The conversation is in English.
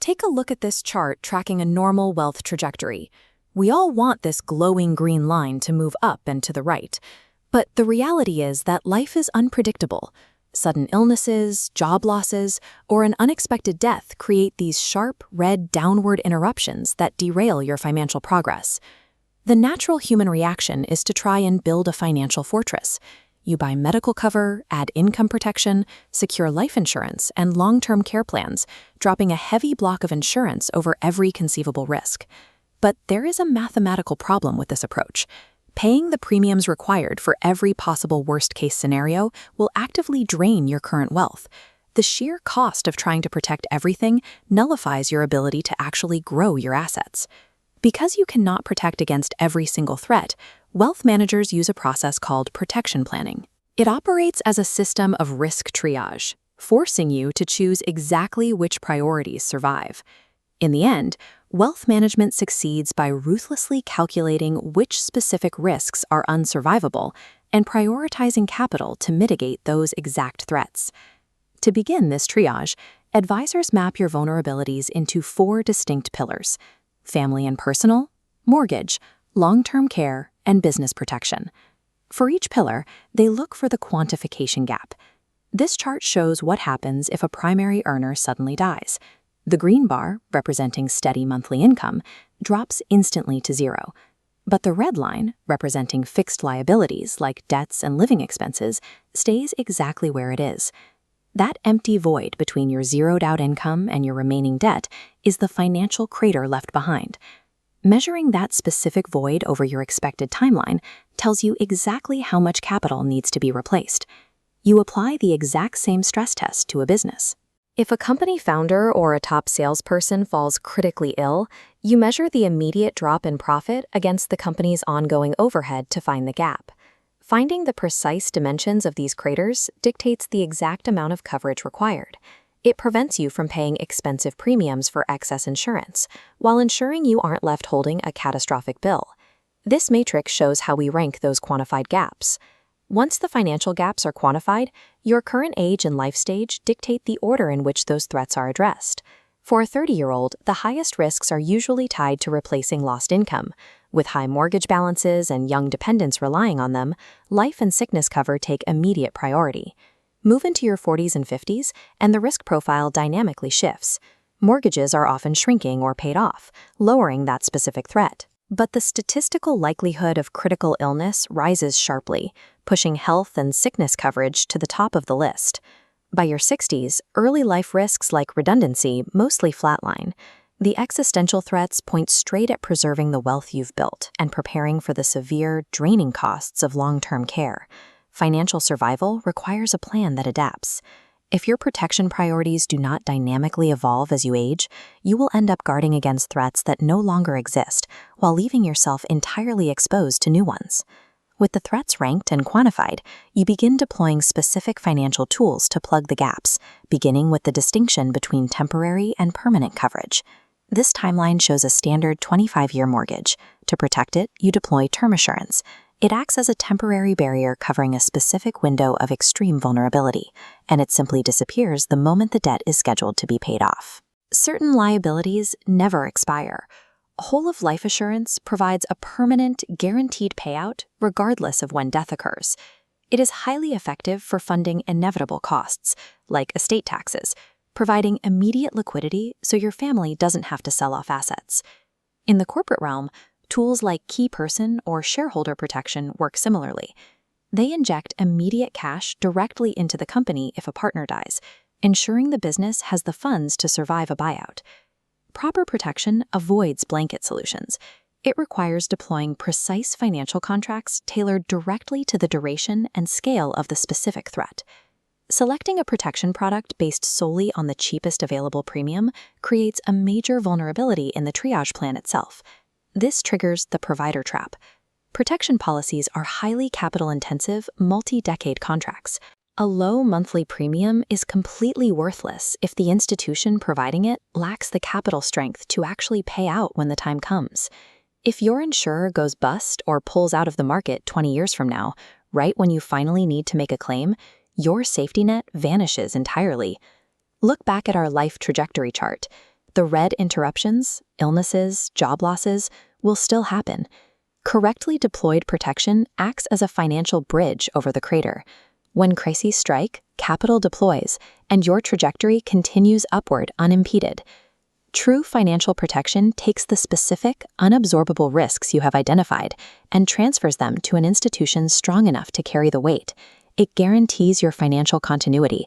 Take a look at this chart tracking a normal wealth trajectory. We all want this glowing green line to move up and to the right. But the reality is that life is unpredictable. Sudden illnesses, job losses, or an unexpected death create these sharp, red downward interruptions that derail your financial progress. The natural human reaction is to try and build a financial fortress. You buy medical cover, add income protection, secure life insurance, and long-term care plans, dropping a heavy block of insurance over every conceivable risk. But there is a mathematical problem with this approach. Paying the premiums required for every possible worst-case scenario will actively drain your current wealth. The sheer cost of trying to protect everything nullifies your ability to actually grow your assets. Because you cannot protect against every single threat, wealth managers use a process called protection planning. It operates as a system of risk triage, forcing you to choose exactly which priorities survive. In the end, wealth management succeeds by ruthlessly calculating which specific risks are unsurvivable and prioritizing capital to mitigate those exact threats. To begin this triage, advisors map your vulnerabilities into 4 distinct pillars: family and personal, mortgage, long-term care, and business protection. For each pillar, they look for the quantification gap. This chart shows what happens if a primary earner suddenly dies. The green bar, representing steady monthly income, drops instantly to 0. But the red line, representing fixed liabilities like debts and living expenses, stays exactly where it is. That empty void between your zeroed-out income and your remaining debt is the financial crater left behind. Measuring that specific void over your expected timeline tells you exactly how much capital needs to be replaced. You apply the exact same stress test to a business. If a company founder or a top salesperson falls critically ill, you measure the immediate drop in profit against the company's ongoing overhead to find the gap. Finding the precise dimensions of these craters dictates the exact amount of coverage required. It prevents you from paying expensive premiums for excess insurance, while ensuring you aren't left holding a catastrophic bill. This matrix shows how we rank those quantified gaps. Once the financial gaps are quantified, your current age and life stage dictate the order in which those threats are addressed. For a 30-year-old, the highest risks are usually tied to replacing lost income. With high mortgage balances and young dependents relying on them, life and sickness cover take immediate priority. Move into your 40s and 50s, and the risk profile dynamically shifts. Mortgages are often shrinking or paid off, lowering that specific threat. But the statistical likelihood of critical illness rises sharply, pushing health and sickness coverage to the top of the list. By your 60s, early life risks like redundancy mostly flatline. The existential threats point straight at preserving the wealth you've built and preparing for the severe, draining costs of long-term care. Financial survival requires a plan that adapts. If your protection priorities do not dynamically evolve as you age, you will end up guarding against threats that no longer exist while leaving yourself entirely exposed to new ones. With the threats ranked and quantified, you begin deploying specific financial tools to plug the gaps, beginning with the distinction between temporary and permanent coverage. This timeline shows a standard 25-year mortgage. To protect it, you deploy term assurance. It acts as a temporary barrier covering a specific window of extreme vulnerability, and it simply disappears the moment the debt is scheduled to be paid off. Certain liabilities never expire. Whole-of-life assurance provides a permanent, guaranteed payout regardless of when death occurs. It is highly effective for funding inevitable costs, like estate taxes, providing immediate liquidity so your family doesn't have to sell off assets. In the corporate realm, tools like key person or shareholder protection work similarly. They inject immediate cash directly into the company if a partner dies, ensuring the business has the funds to survive a buyout. Proper protection avoids blanket solutions. It requires deploying precise financial contracts tailored directly to the duration and scale of the specific threat. Selecting a protection product based solely on the cheapest available premium creates a major vulnerability in the triage plan itself. This triggers the provider trap. Protection policies are highly capital-intensive, multi-decade contracts. A low monthly premium is completely worthless if the institution providing it lacks the capital strength to actually pay out when the time comes. If your insurer goes bust or pulls out of the market 20 years from now, right when you finally need to make a claim, your safety net vanishes entirely. Look back at our life trajectory chart. The red interruptions, illnesses, job losses will still happen. Correctly deployed protection acts as a financial bridge over the crater. When crises strike, capital deploys, and your trajectory continues upward unimpeded. True financial protection takes the specific, unabsorbable risks you have identified and transfers them to an institution strong enough to carry the weight. It guarantees your financial continuity,